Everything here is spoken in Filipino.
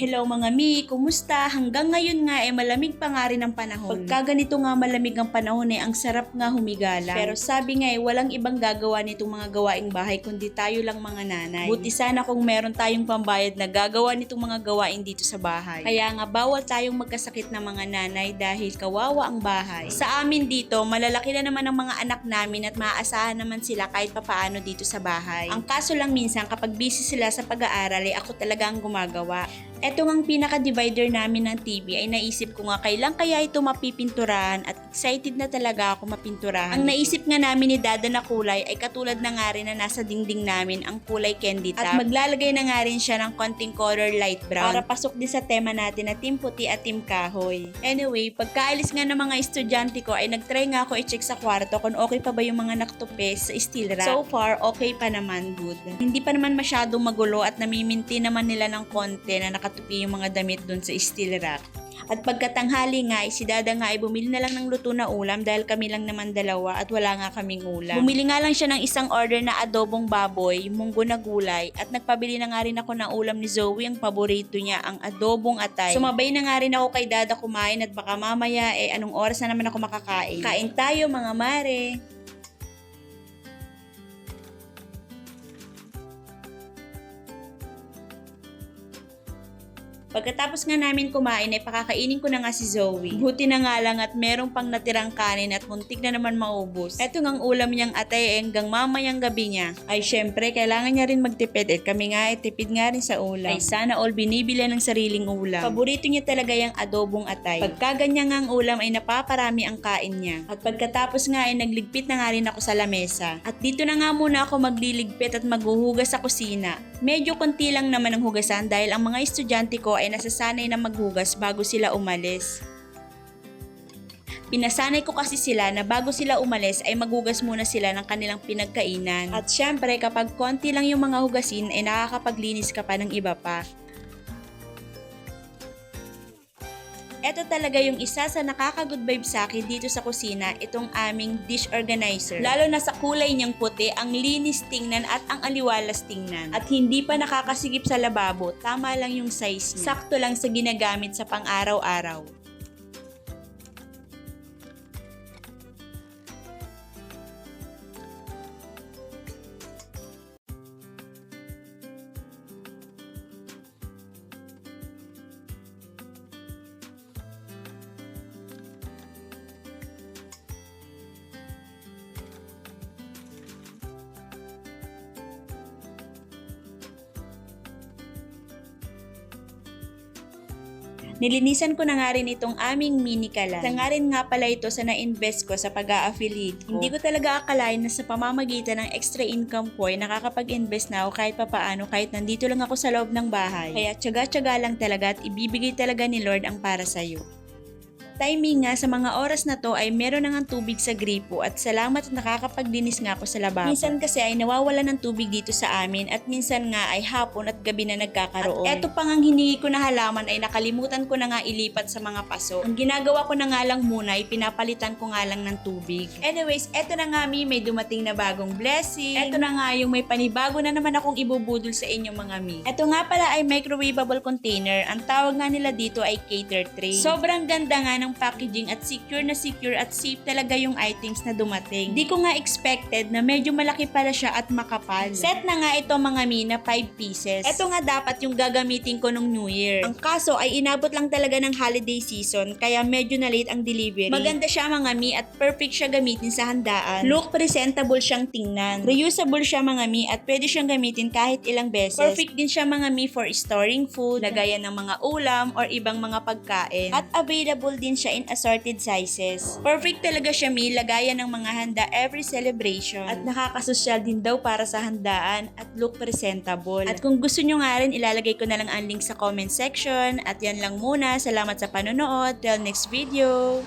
Hello mga mi, kumusta? Hanggang ngayon nga malamig pa nga rin ang panahon. Pagka ganito nga malamig ang panahon ang sarap nga humigala. Pero sabi nga walang ibang gagawa nitong mga gawaing bahay kundi tayo lang mga nanay. Buti sana kung meron tayong pambayad na gagawa nitong mga gawain dito sa bahay. Kaya nga bawal tayong magkasakit na mga nanay dahil kawawa ang bahay. Sa amin dito, malalaki na naman ang mga anak namin at maaasahan naman sila kahit papaano dito sa bahay. Ang kaso lang minsan kapag busy sila sa pag-aaral ako talaga ang gumagawa. Eto ngang pinaka-divider namin ng TV ay naisip ko nga kailan kaya ito mapipinturahan at excited na talaga ako mapinturahan. Ang naisip nga namin ni Dada na kulay ay katulad na nga rin na nasa dingding namin ang kulay candy top. At maglalagay na nga rin siya ng konting color light brown para pasok din sa tema natin na team puti at team kahoy. Anyway, pagkaalis nga ng mga estudyante ko ay nagtry nga ako i-check sa kwarto kung okay pa ba yung mga naktupe sa steel rack. So far, okay pa naman, good. Hindi pa naman masyadong magulo at namiminti naman nila ng konti na nakatupi yung mga damit dun sa steel rack. At pagkatanghali nga, si Dada nga ay bumili na lang ng luto na ulam dahil kami lang naman dalawa at wala nga kaming ulam. Bumili nga lang siya ng isang order na adobong baboy, munggo na gulay, at nagpabili na nga rin ako ng ulam ni Zoe, ang paborito niya, ang adobong atay. Sumabay na nga rin ako kay Dada kumain at baka mamaya anong oras na naman ako makakain. Kain tayo mga mare! Pagkatapos nga namin kumain ay pakakainin ko na nga si Zoe. Buti na nga lang at merong pang natirang kanin at muntik na naman maubos. Eto ngang ulam niyang atay hanggang mamayang gabi niya. Ay syempre kailangan niya rin magtipid at kami nga tipid nga rin sa ulam. Ay sana all binibili ng sariling ulam. Paborito niya talaga yung adobong atay. Pagka ganyan nga ang ulam ay napaparami ang kain niya. At pagkatapos nga ay nagligpit na nga rin ako sa lamesa. At dito na nga muna ako magliligpit at maghuhugas sa kusina. Medyo konti lang naman ang hugasan dahil ang mga estudyante ko ay nasasanay na maghugas bago sila umalis. Pinasanay ko kasi sila na bago sila umalis ay maghugas muna sila ng kanilang pinagkainan. At syempre kapag konti lang yung mga hugasin ay nakakapaglinis ka pa ng iba pa. Ito talaga yung isa sa nakaka-good vibe sa akin dito sa kusina, itong aming dish organizer. Lalo na sa kulay niyang puti, ang linis tingnan at ang aliwalas tingnan. At hindi pa nakakasigip sa lababo, tama lang yung size niya. Sakto lang sa ginagamit sa pang-araw-araw. Nilinisan ko na nga rin itong aming mini kalan. Sa nga rin nga pala ito sa na-invest ko sa pag-a-affiliate ko. Hindi ko talaga akalain na sa pamamagitan ng extra income ko ay nakakapag-invest na ako kahit papaano kahit nandito lang ako sa loob ng bahay. Kaya tiyaga-tiyaga lang talaga at ibibigay talaga ni Lord ang para sa'yo. Timing nga sa mga oras na to ay meron na nga tubig sa gripo at salamat at nakakapaglinis nga ako sa lababo. Minsan kasi ay nawawala ng tubig dito sa amin at minsan nga ay hapon at gabi na nagkakaroon. At eto pang ang hiningi ko na halaman ay nakalimutan ko na nga ilipat sa mga paso. Ang ginagawa ko na nga lang muna ay pinapalitan ko nga lang ng tubig. Anyways, eto na nga mi, may dumating na bagong blessing. Eto na nga yung may panibago na naman akong ibubudol sa inyo mga mi. Eto nga pala ay microwavable container. Ang tawag nga nila dito ay cater tray. Sobrang ganda nga ng packaging at secure at safe talaga yung items na dumating. Di ko nga expected na medyo malaki pala siya at makapal. Set na nga ito mga mi na 5 pieces. Ito nga dapat yung gagamitin ko nung New Year. Ang kaso ay inabot lang talaga ng holiday season kaya medyo na late ang delivery. Maganda siya mga mi at perfect siya gamitin sa handaan. Look presentable siyang tingnan. Reusable siya mga mi at pwede siyang gamitin kahit ilang beses. Perfect din siya mga mi for storing food, lagayan ng mga ulam or ibang mga pagkain. At available din siya in assorted sizes. Perfect talaga siya mi, lagayan ng mga handa every celebration. At nakakasosyal din daw para sa handaan at look presentable. At kung gusto nyo nga rin, ilalagay ko na lang ang link sa comment section. At yan lang muna. Salamat sa panonood. Till next video!